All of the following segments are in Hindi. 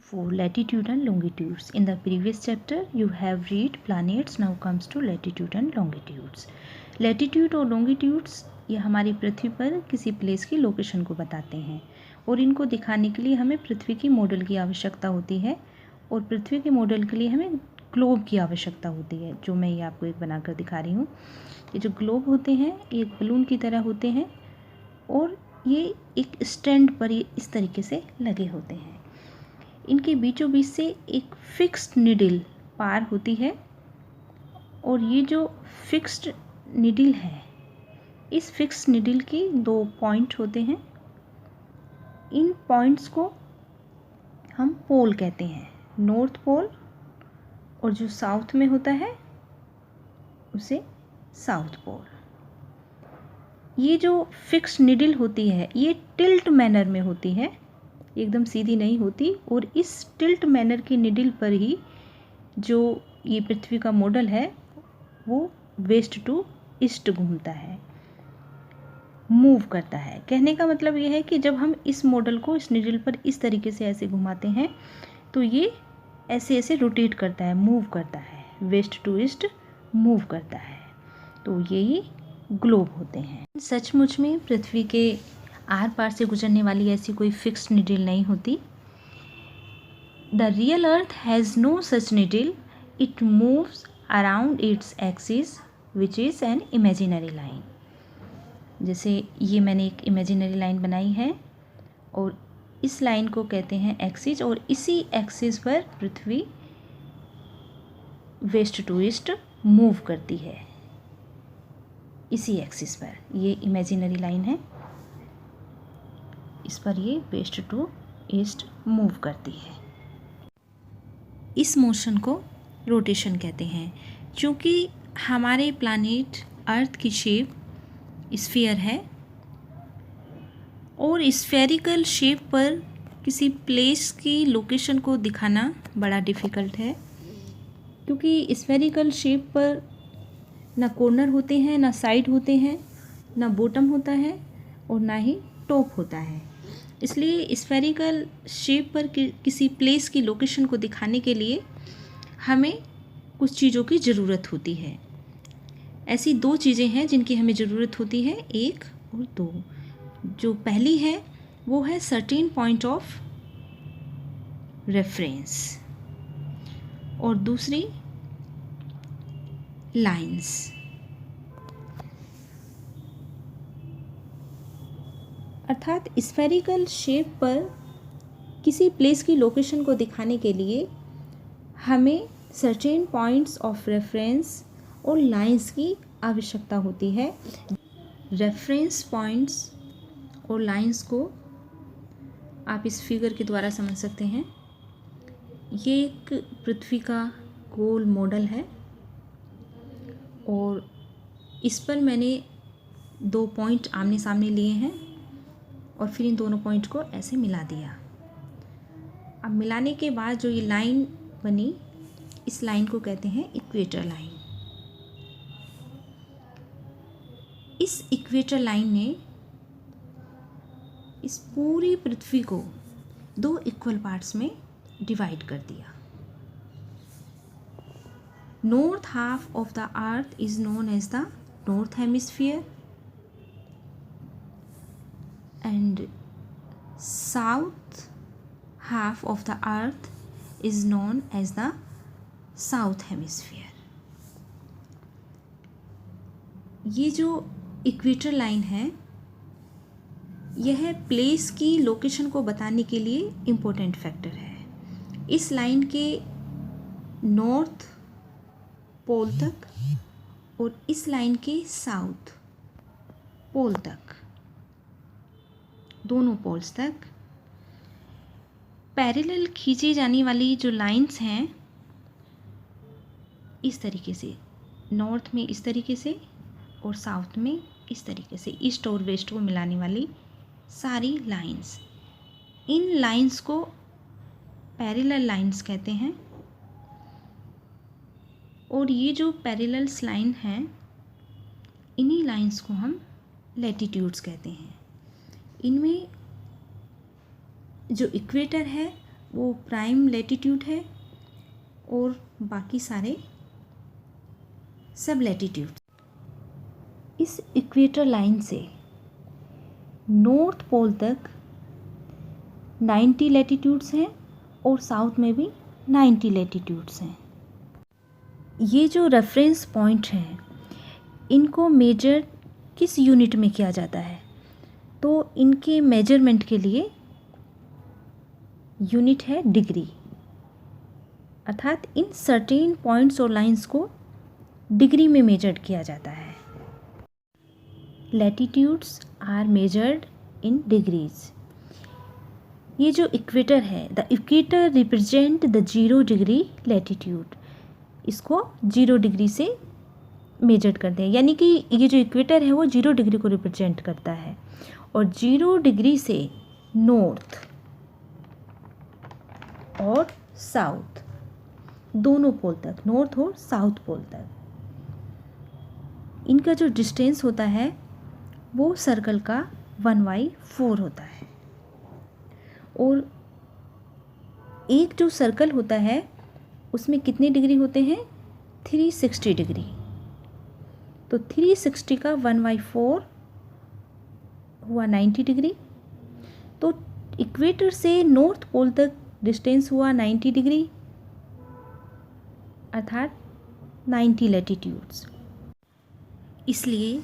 for latitude and longitudes. In the previous chapter you have read planets, now comes to latitude and longitudes. Latitude और longitudes ये हमारी पृथ्वी पर किसी प्लेस की लोकेशन को बताते हैं और इनको दिखाने के लिए हमें पृथ्वी की मॉडल की आवश्यकता होती है और पृथ्वी के मॉडल के लिए हमें ग्लोब की आवश्यकता होती है, जो मैं ये आपको एक बनाकर दिखा रही हूँ। ये जो ग्लोब होते हैं ये एक बलून की तरह होते हैं और ये एक स्टैंड पर ये इस तरीके से लगे होते हैं। इनके बीचों बीच से एक फिक्स्ड निडल पार होती है और ये जो फिक्स्ड निडल है, इस फिक्स्ड निडल के 2 पॉइंट होते हैं। इन पॉइंट्स को हम पोल कहते हैं, नॉर्थ पोल, और जो साउथ में होता है उसे साउथ पोल। ये जो फिक्स्ड निडल होती है ये टिल्ट मैनर में होती है, एकदम सीधी नहीं होती, और इस टिल्ट मैनर की निडल पर ही जो ये पृथ्वी का मॉडल है वो वेस्ट टू ईस्ट घूमता है, मूव करता है। कहने का मतलब ये है कि जब हम इस मॉडल को इस निडल पर इस तरीके से ऐसे घुमाते हैं तो ये ऐसे ऐसे रोटेट करता है, मूव करता है, वेस्ट टू ईस्ट मूव करता है। तो यही ग्लोब होते हैं। सचमुच में पृथ्वी के आर पार से गुजरने वाली ऐसी कोई फिक्स्ड निडल नहीं होती। The real earth has no such needle, it moves around its axis which is an imaginary line. जैसे ये मैंने एक इमेजिनरी लाइन बनाई है और इस लाइन को कहते हैं एक्सिस, और इसी एक्सिस पर पृथ्वी वेस्ट टू ईस्ट मूव करती है। इसी एक्सिस पर ये इमेजिनरी लाइन है, इस पर ये वेस्ट टू ईस्ट मूव करती है। इस मोशन को रोटेशन कहते हैं। क्योंकि हमारे प्लैनेट अर्थ की शेप स्फीयर है और स्फेरिकल शेप पर किसी प्लेस की लोकेशन को दिखाना बड़ा डिफ़िकल्ट है, क्योंकि स्फेरिकल शेप पर ना कॉर्नर होते हैं, ना साइड होते हैं, ना बॉटम होता है और ना ही टॉप होता है। इसलिए स्फेरिकल शेप पर किसी प्लेस की लोकेशन को दिखाने के लिए हमें कुछ चीज़ों की ज़रूरत होती है। ऐसी 2 चीज़ें हैं जिनकी हमें ज़रूरत होती है, 1 और 2। जो पहली है वो है सर्टेन पॉइंट ऑफ रेफरेंस और दूसरी लाइंस। अर्थात स्फेरिकल शेप पर किसी प्लेस की लोकेशन को दिखाने के लिए हमें सर्टेन पॉइंट्स ऑफ रेफरेंस और लाइंस की आवश्यकता होती है। रेफरेंस पॉइंट्स और लाइंस को आप इस फिगर के द्वारा समझ सकते हैं। ये एक पृथ्वी का गोल मॉडल है और इस पर मैंने 2 पॉइंट आमने सामने लिए हैं और फिर इन दोनों पॉइंट को ऐसे मिला दिया। अब मिलाने के बाद जो ये लाइन बनी, इस लाइन को कहते हैं इक्वेटर लाइन। इस इक्वेटर लाइन ने इस पूरी पृथ्वी को 2 इक्वल पार्ट्स में डिवाइड कर दिया। North half of the earth is known as the north hemisphere and south half of the earth is known as the south hemisphere. ये जो इक्वेटर लाइन है यह प्लेस की लोकेशन को बताने के लिए इम्पोर्टेंट फैक्टर है। इस लाइन के नॉर्थ पोल तक और इस लाइन के साउथ पोल तक, दोनों पोल्स तक पैरेलल खींची जाने वाली जो लाइंस हैं इस तरीके से, नॉर्थ में इस तरीके से और साउथ में इस तरीके से, ईस्ट और वेस्ट को मिलाने वाली सारी लाइंस, इन लाइंस को पैरेलल लाइंस कहते हैं। और ये जो पैरेलल्स लाइन हैं इन्हीं लाइंस को हम लैटिट्यूड्स कहते हैं। इनमें जो इक्वेटर है वो प्राइम लैटिट्यूड है और बाकी सारे सब लैटिट्यूड। इस इक्वेटर लाइन से नॉर्थ पोल तक 90 लैटिट्यूड्स हैं और साउथ में भी 90 लैटिट्यूड्स हैं। ये जो रेफरेंस पॉइंट हैं इनको मेजर किस यूनिट में किया जाता है, तो इनके मेजरमेंट के लिए यूनिट है डिग्री, अर्थात इन सर्टेन पॉइंट्स और लाइंस को डिग्री में मेजर्ड किया जाता है। Latitudes are measured in degrees. ये जो इक्वेटर है, the equator represent the 0 degree latitude, इसको 0 डिग्री से मेजर्ड करते हैं, यानी कि ये जो इक्वेटर है वो 0 डिग्री को रिप्रेजेंट करता है। और 0 डिग्री से नॉर्थ और साउथ दोनों पोल तक, नॉर्थ और साउथ पोल तक, इनका जो डिस्टेंस होता है वो सर्कल का 1/4 होता है। और एक जो सर्कल होता है उसमें कितने डिग्री होते हैं? 360 डिग्री। तो 360 का 1/4 हुआ 90 डिग्री। तो इक्वेटर से नॉर्थ पोल तक डिस्टेंस हुआ 90 डिग्री, अर्थात 90 लैटिट्यूड्स। इसलिए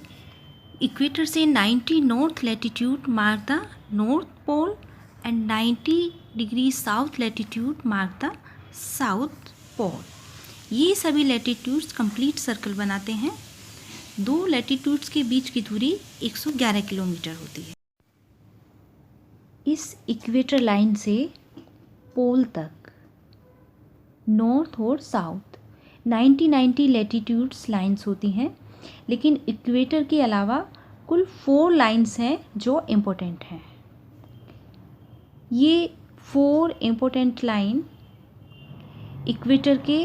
इक्वेटर से 90 north latitude mark the north pole and 90 degree south latitude mark the south pole. ये सभी लैटिट्यूड्स कंप्लीट सर्कल बनाते हैं। दो लैटिट्यूड्स के बीच की दूरी 111 किलोमीटर होती है। इस इक्वेटर लाइन से पोल तक नॉर्थ और साउथ 90 लैटिट्यूड्स लाइंस होती हैं, लेकिन इक्वेटर के अलावा कुल 4 लाइंस हैं जो इम्पोर्टेंट हैं। ये 4 इम्पोर्टेंट लाइन इक्वेटर के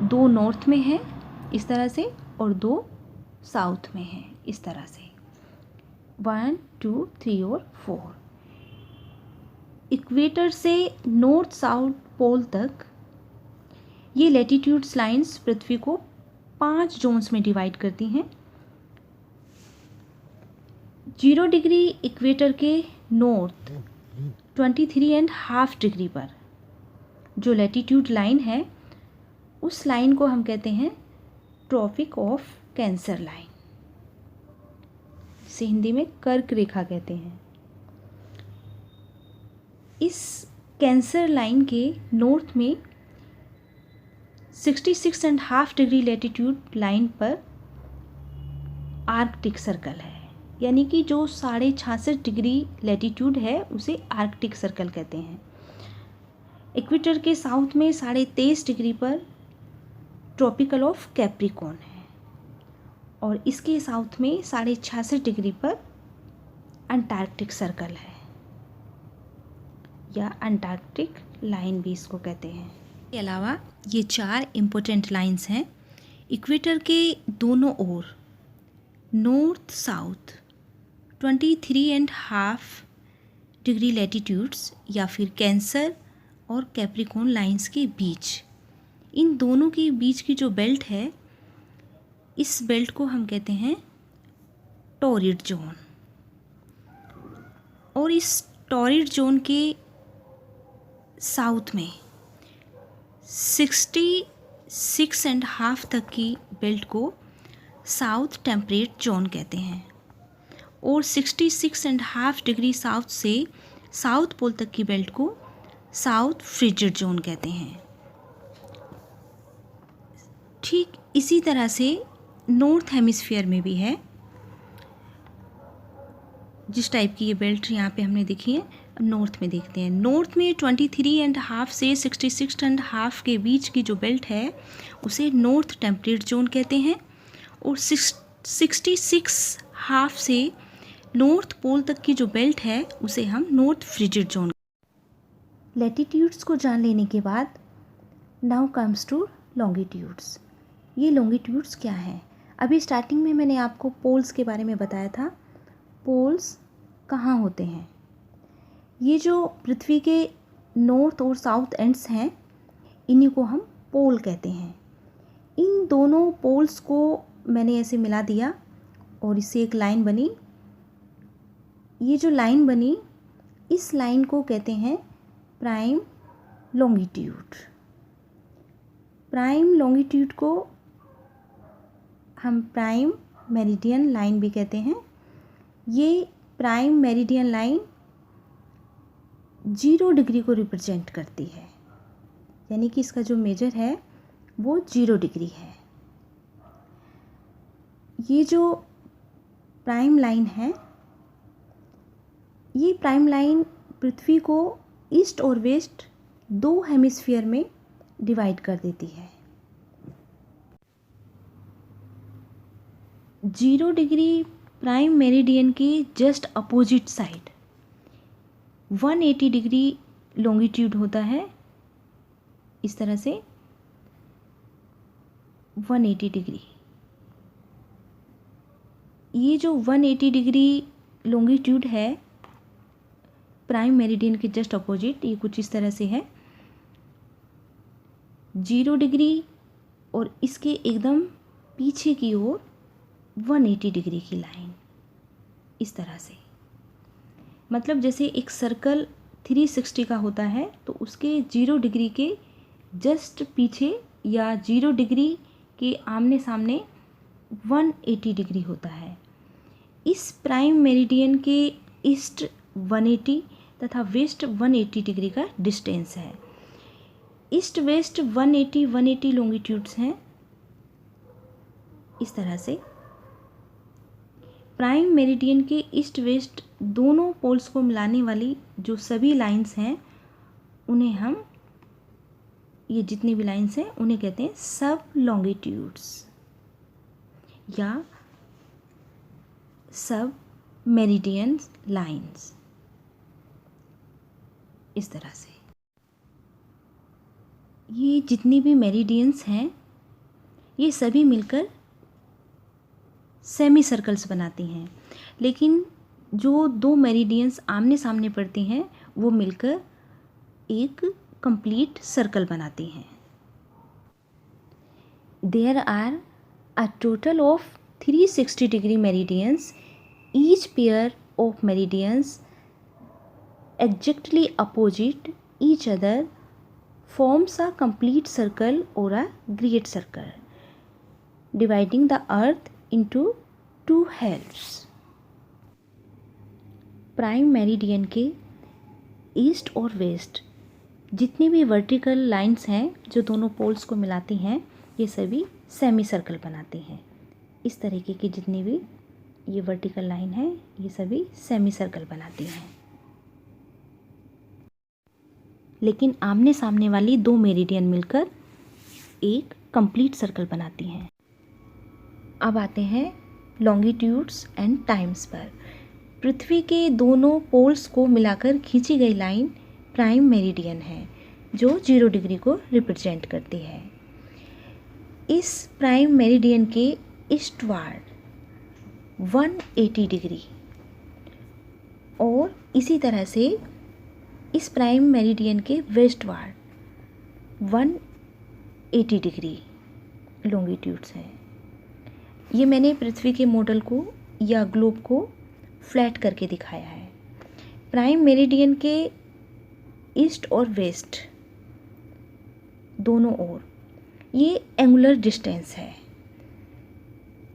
2 नॉर्थ में हैं इस तरह से और 2 साउथ में हैं इस तरह से, 1, 2, 3 और 4। इक्वेटर से नॉर्थ साउथ पोल तक ये लैटिट्यूड्स लाइंस पृथ्वी को 5 जोन्स में डिवाइड करती हैं। 0 डिग्री इक्वेटर के नॉर्थ 23.5 डिग्री पर जो लैटिट्यूड लाइन है उस लाइन को हम कहते हैं ट्रॉपिक ऑफ कैंसर लाइन, इसे हिंदी में कर्क रेखा कहते हैं। इस कैंसर लाइन के नॉर्थ में 66.5 डिग्री लैटिट्यूड लाइन पर आर्कटिक सर्कल है, यानी कि जो 66.5 डिग्री लैटिट्यूड है उसे आर्कटिक सर्कल कहते हैं। इक्वेटर के साउथ में 23.5 डिग्री पर ट्रॉपिकल ऑफ कैप्रिकॉर्न है और इसके साउथ में 66.5 डिग्री पर अंटार्कटिक सर्कल है या अंटार्कटिक लाइन भी इसको कहते हैं। इसके अलावा ये 4 इम्पोर्टेंट लाइंस हैं इक्वेटर के दोनों ओर नॉर्थ साउथ 23.5 डिग्री लैटिट्यूड्स या फिर कैंसर और कैप्रिकॉर्न लाइंस के बीच। इन दोनों के बीच की जो बेल्ट है इस बेल्ट को हम कहते हैं टॉरिड जोन। और इस टॉरिड जोन के साउथ में 66.5 तक की बेल्ट को साउथ टेम्परेट जोन कहते हैं और 66.5 डिग्री साउथ से साउथ पोल तक की बेल्ट को साउथ फ्रिजिड जोन कहते हैं। ठीक इसी तरह से नॉर्थ हेमिस्फीयर में भी है, जिस टाइप की ये बेल्ट यहाँ पे हमने देखी है। अब नॉर्थ में देखते हैं। नॉर्थ में 23.5 से 66.5 के बीच की जो बेल्ट है उसे नॉर्थ टेम्परेट जोन कहते हैं और 66.5 से नॉर्थ पोल तक की जो बेल्ट है उसे हम नॉर्थ फ्रिजिड जोन। लैटिट्यूड्स को जान लेने के बाद नाउ कम्स टू लॉन्गिट्यूड्स। ये लॉन्गिट्यूड्स क्या हैं? अभी स्टार्टिंग में मैंने आपको पोल्स के बारे में बताया था। पोल्स कहाँ होते हैं? ये जो पृथ्वी के नॉर्थ और साउथ एंड्स हैं, इन्हीं को हम पोल कहते हैं। इन दोनों पोल्स को मैंने ऐसे मिला दिया और इससे एक लाइन बनी। ये जो लाइन बनी, इस लाइन को कहते हैं प्राइम लॉन्गिट्यूड। प्राइम लॉन्गिट्यूड को हम प्राइम मेरिडियन लाइन भी कहते हैं। ये प्राइम मेरिडियन लाइन 0 डिग्री को रिप्रेजेंट करती है, यानी कि इसका जो मेजर है वो 0 डिग्री है। ये जो प्राइम लाइन है, ये प्राइम लाइन पृथ्वी को ईस्ट और वेस्ट 2 हेमिस्फीयर में डिवाइड कर देती है। 0 डिग्री प्राइम मेरिडियन की just opposite side 180 degree longitude होता है, इस तरह से 180 डिग्री। ये जो 180 डिग्री लॉन्गिट्यूड है प्राइम मेरिडियन के जस्ट अपोजिट, ये कुछ इस तरह से है। 0 डिग्री और इसके एकदम पीछे की ओर 180 डिग्री की लाइन, इस तरह से। मतलब जैसे एक सर्कल 360 का होता है, तो उसके 0 डिग्री के जस्ट पीछे या 0 डिग्री के आमने सामने 180 डिग्री होता है। इस प्राइम मेरिडियन के ईस्ट 180 तथा वेस्ट 180 डिग्री का डिस्टेंस है। ईस्ट वेस्ट 180 लॉन्गिट्यूड्स हैं, इस तरह से। प्राइम मेरिडियन के ईस्ट वेस्ट दोनों पोल्स को मिलाने वाली जो सभी लाइंस हैं, उन्हें हम, ये जितनी भी लाइंस हैं उन्हें कहते हैं सब लॉन्गिट्यूड्स या सब मेरिडियन लाइंस, इस तरह से। ये जितनी भी मेरिडियंस हैं, ये सभी मिलकर सेमी सर्कल्स बनाती हैं, लेकिन जो 2 मेरिडियंस आमने सामने पड़ती हैं वो मिलकर एक कंप्लीट सर्कल बनाती हैं। There are a total of 360 degree meridians. Each pair of meridians exactly opposite each other forms a complete circle or a great circle, dividing the earth into 2 halves. Prime meridian के ईस्ट और वेस्ट जितनी भी वर्टिकल लाइंस हैं जो दोनों पोल्स को मिलाती हैं, ये सभी सेमी सर्कल बनाती हैं। इस तरीके की जितनी भी ये वर्टिकल लाइन है, ये सभी सेमी सर्कल बनाती हैं। लेकिन आमने सामने वाली 2 मेरिडियन मिलकर एक कंप्लीट सर्कल बनाती हैं। अब आते हैं लॉन्गिट्यूड्स एंड टाइम्स पर। पृथ्वी के दोनों पोल्स को मिलाकर खींची गई लाइन प्राइम मेरिडियन है, जो 0 डिग्री को रिप्रेजेंट करती है। इस प्राइम मेरिडियन के ईस्टवार्ड 180 डिग्री और इसी तरह से इस प्राइम मेरिडियन के वेस्टवार्ड 180 डिग्री लॉन्गिट्यूड्स हैं। ये मैंने पृथ्वी के मॉडल को या ग्लोब को फ्लैट करके दिखाया है। प्राइम मेरिडियन के ईस्ट और वेस्ट दोनों ओर ये एंगुलर डिस्टेंस है।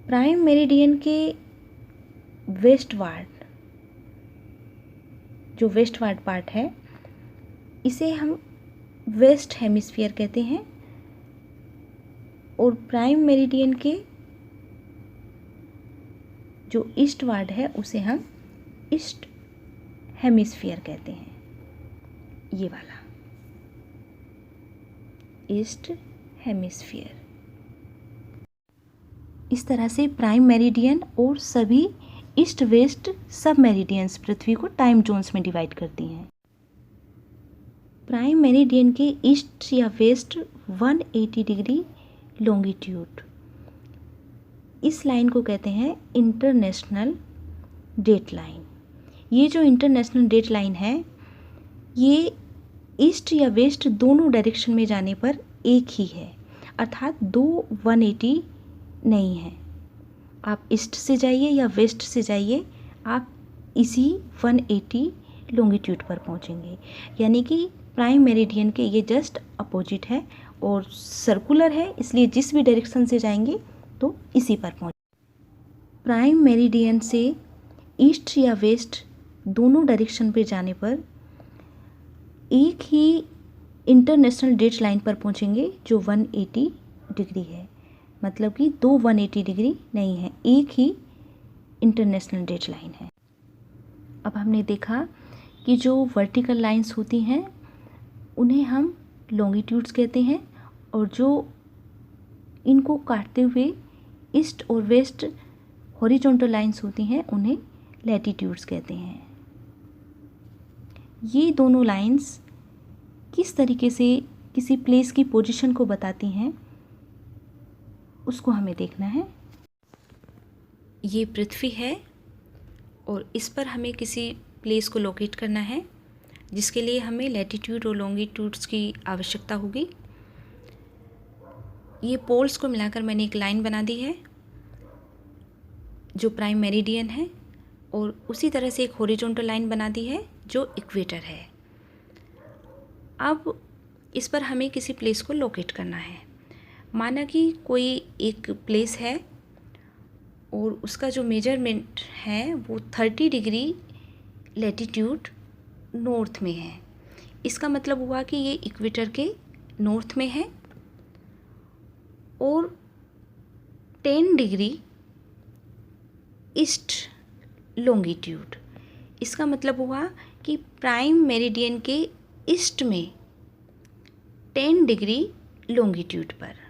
प्राइम मेरिडियन के वेस्टवार्ड, जो वेस्टवार्ड पार्ट है, इसे हम वेस्ट हेमिस्फीयर कहते हैं, और प्राइम मेरिडियन के जो ईस्टवार्ड है उसे हम ईस्ट हेमिस्फीयर कहते हैं। ये वाला ईस्ट हेमिस्फीयर। इस तरह से प्राइम मेरिडियन और सभी ईस्ट वेस्ट सब मेरिडियंस पृथ्वी को टाइम जोन्स में डिवाइड करती हैं। प्राइम मेरिडियन के ईस्ट या वेस्ट 180 डिग्री लॉन्गिट्यूड, इस लाइन को कहते हैं इंटरनेशनल डेट लाइन। ये जो इंटरनेशनल डेट लाइन है, ये ईस्ट या वेस्ट दोनों डायरेक्शन में जाने पर एक ही है, अर्थात दो 180 नहीं है। आप ईस्ट से जाइए या वेस्ट से जाइए, आप इसी 180 लॉन्गिट्यूड पर पहुंचेंगे। यानी कि प्राइम मेरिडियन के ये जस्ट अपोजिट है और सर्कुलर है, इसलिए जिस भी डायरेक्शन से जाएंगे तो इसी पर पहुंच। प्राइम मेरिडियन से ईस्ट या वेस्ट दोनों डायरेक्शन पे जाने पर एक ही इंटरनेशनल डेट लाइन पर पहुंचेंगे जो 180 डिग्री है। मतलब कि दो 180 डिग्री नहीं है, एक ही इंटरनेशनल डेट लाइन है। अब हमने देखा कि जो वर्टिकल लाइंस होती हैं उन्हें हम लॉन्गिट्यूड्स कहते हैं, और जो इनको काटते हुए ईस्ट और वेस्ट हॉरिजॉन्टल लाइंस होती हैं उन्हें लैटिट्यूड्स कहते हैं। ये दोनों लाइंस किस तरीके से किसी प्लेस की पोजीशन को बताती हैं उसको हमें देखना है। ये पृथ्वी है और इस पर हमें किसी प्लेस को लोकेट करना है, जिसके लिए हमें लैटिट्यूड और लॉन्गिट्यूड्स की आवश्यकता होगी। ये पोल्स को मिलाकर मैंने एक लाइन बना दी है जो प्राइम मेरिडियन है, और उसी तरह से एक हॉरिजॉन्टल लाइन बना दी है जो इक्वेटर है। अब इस पर हमें किसी प्लेस को लोकेट करना है। माना कि कोई एक प्लेस है और उसका जो मेजरमेंट है वो 30 डिग्री लैटिट्यूड नॉर्थ में है। इसका मतलब हुआ कि ये इक्वेटर के नॉर्थ में है और 10 डिग्री ईस्ट लॉन्गिट्यूड। इसका मतलब हुआ कि प्राइम मेरिडियन के ईस्ट में 10 डिग्री लॉन्गिट्यूड पर।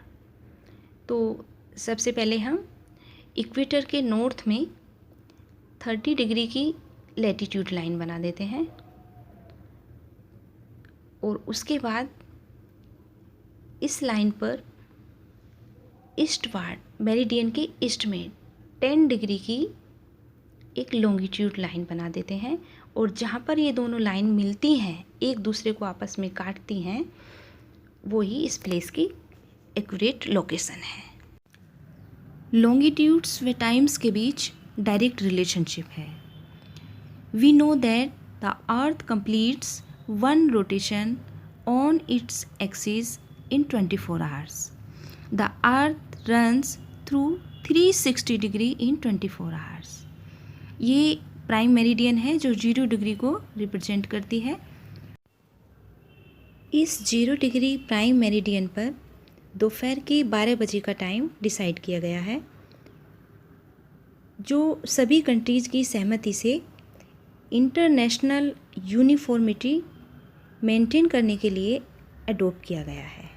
तो सबसे पहले हम इक्वेटर के नॉर्थ में 30 डिग्री की लैटिट्यूड लाइन बना देते हैं, और उसके बाद इस लाइन पर ईस्टवार्ड मेरिडियन के ईस्ट में 10 डिग्री की एक लॉन्गिट्यूड लाइन बना देते हैं, और जहाँ पर ये दोनों लाइन मिलती हैं, एक दूसरे को आपस में काटती हैं, वो ही इस प्लेस की एक्यूरेट लोकेशन है। लॉन्गिट्यूड्स व टाइम्स के बीच डायरेक्ट रिलेशनशिप है। We know that the earth completes one rotation on its axis in 24 hours. The earth runs through 360 degree in 24 hours. ये प्राइम मेरिडियन है जो 0 डिग्री को रिप्रेजेंट करती है। इस 0 डिग्री प्राइम मेरिडियन पर दोपहर के 12 बजे का टाइम डिसाइड किया गया है, जो सभी कंट्रीज़ की सहमति से इंटरनेशनल यूनिफॉर्मिटी मेंटेन करने के लिए अडॉप्ट किया गया है।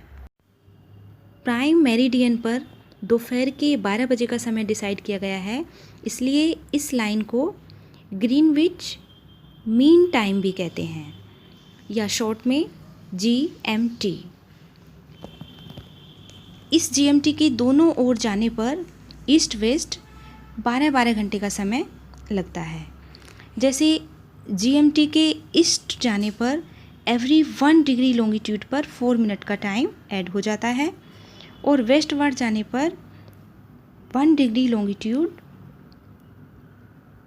प्राइम मेरिडियन पर दोपहर के 12 बजे का समय डिसाइड किया गया है, इसलिए इस लाइन को ग्रीनविच मीन टाइम भी कहते हैं, या शॉर्ट में GMT। इस GMT के दोनों ओर जाने पर ईस्ट वेस्ट 12-12 घंटे का समय लगता है। जैसे GMT के ईस्ट जाने पर एवरी 1 डिग्री लॉन्गिट्यूड पर 4 मिनट का टाइम ऐड हो जाता है, और वेस्टवर्ड जाने पर 1 डिग्री लॉन्गिट्यूड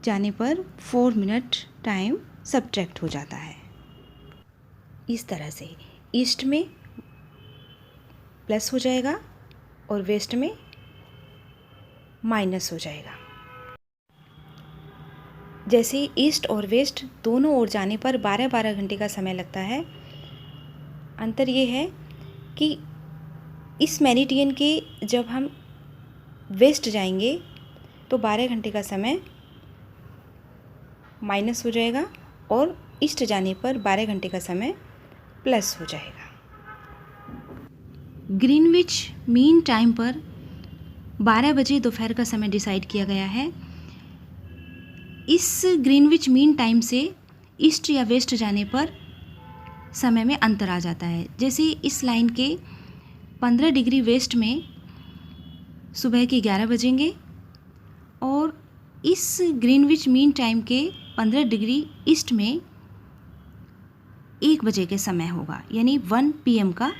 जाने पर 4 मिनट टाइम सब्ट्रैक्ट हो जाता है। इस तरह से ईस्ट में प्लस हो जाएगा और वेस्ट में माइनस हो जाएगा। जैसे ईस्ट और वेस्ट दोनों ओर जाने पर 12-12 घंटे का समय लगता है। अंतर ये है कि इस मेरिडियन के जब हम वेस्ट जाएंगे तो 12 घंटे का समय माइनस हो जाएगा, और ईस्ट जाने पर 12 घंटे का समय प्लस हो जाएगा। ग्रीनविच मीन टाइम पर 12 बजे दोपहर का समय डिसाइड किया गया है। इस ग्रीनविच मीन टाइम से ईस्ट या वेस्ट जाने पर समय में अंतर आ जाता है। जैसे इस लाइन के 15 डिग्री वेस्ट में सुबह के 11 बजेंगे, और इस ग्रीनविच मीन टाइम के 15 डिग्री ईस्ट में 1 बजे के समय होगा, यानी 1 PM का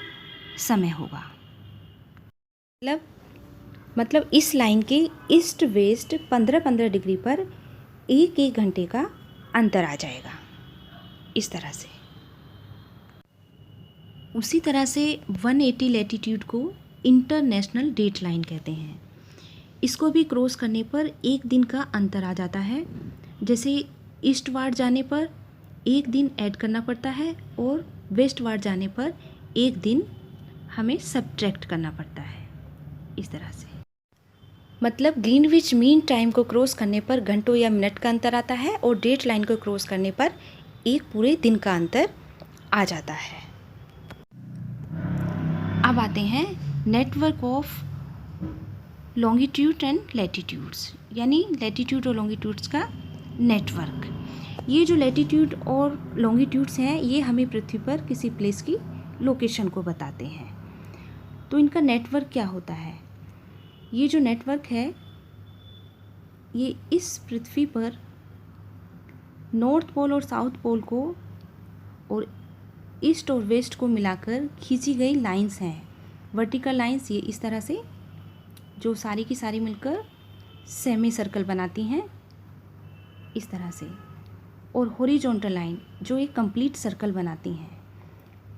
समय होगा। मतलब इस लाइन के ईस्ट वेस्ट 15-15 डिग्री पर 1-1 घंटे का अंतर आ जाएगा, इस तरह से। उसी तरह से 180 लैटिट्यूड को इंटरनेशनल डेट लाइन कहते हैं। इसको भी क्रॉस करने पर 1 दिन का अंतर आ जाता है। जैसे ईस्टवार्ड जाने पर 1 दिन ऐड करना पड़ता है और वेस्टवार्ड जाने पर 1 दिन हमें सब्ट्रैक्ट करना पड़ता है, इस तरह से। मतलब ग्रीनविच मीन टाइम को क्रॉस करने पर घंटों या मिनट का अंतर आता है और डेट लाइन को क्रॉस करने पर एक पूरे दिन का अंतर आ जाता है। अब आते हैं network of longitude and latitudes, यानी लैटिट्यूड और लॉन्गिट्यूड्स का नेटवर्क। ये जो लैटिट्यूड और लॉन्गिट्यूड्स हैं ये हमें पृथ्वी पर किसी प्लेस की लोकेशन को बताते हैं। तो इनका नेटवर्क क्या होता है? ये जो नेटवर्क है ये इस पृथ्वी पर नॉर्थ पोल और साउथ पोल को और ईस्ट और वेस्ट को मिलाकर खींची गई लाइंस हैं। वर्टिकल लाइंस ये इस तरह से, जो सारी की सारी मिलकर सेमी सर्कल बनाती हैं, इस तरह से, और हॉरिजॉन्टल लाइन जो एक कंप्लीट सर्कल बनाती हैं।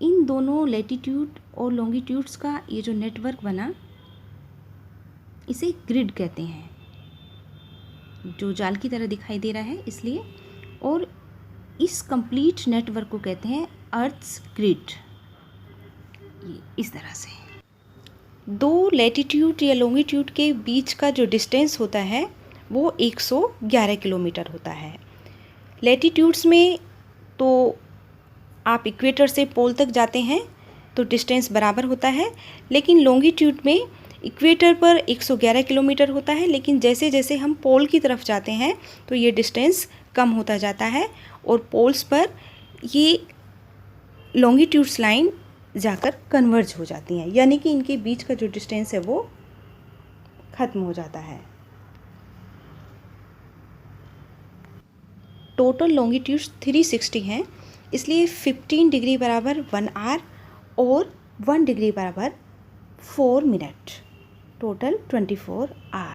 इन दोनों लैटिट्यूड और लॉन्गिट्यूड्स का ये जो नेटवर्क बना इसे ग्रिड कहते हैं, जो जाल की तरह दिखाई दे रहा है इसलिए। और इस कंप्लीट नेटवर्क को कहते हैं अर्थ्स ग्रिड, ये इस तरह से। 2 लैटिट्यूड या लॉन्गिट्यूड के बीच का जो डिस्टेंस होता है वो 111 किलोमीटर होता है। लैटिट्यूड्स में तो आप इक्वेटर से पोल तक जाते हैं तो डिस्टेंस बराबर होता है, लेकिन लॉन्गिट्यूड में इक्वेटर पर 111 किलोमीटर होता है, लेकिन जैसे जैसे हम पोल की तरफ जाते हैं तो ये डिस्टेंस कम होता जाता है और पोल्स पर ये लॉन्गिट्यूड्स लाइन जाकर कन्वर्ज हो जाती हैं, यानी कि इनके बीच का जो डिस्टेंस है वो ख़त्म हो जाता है। टोटल लॉन्गिट्यूड्स 360 हैं, इसलिए 15 डिग्री बराबर 1 आवर और 1 डिग्री बराबर 4 मिनट, टोटल 24 आवर।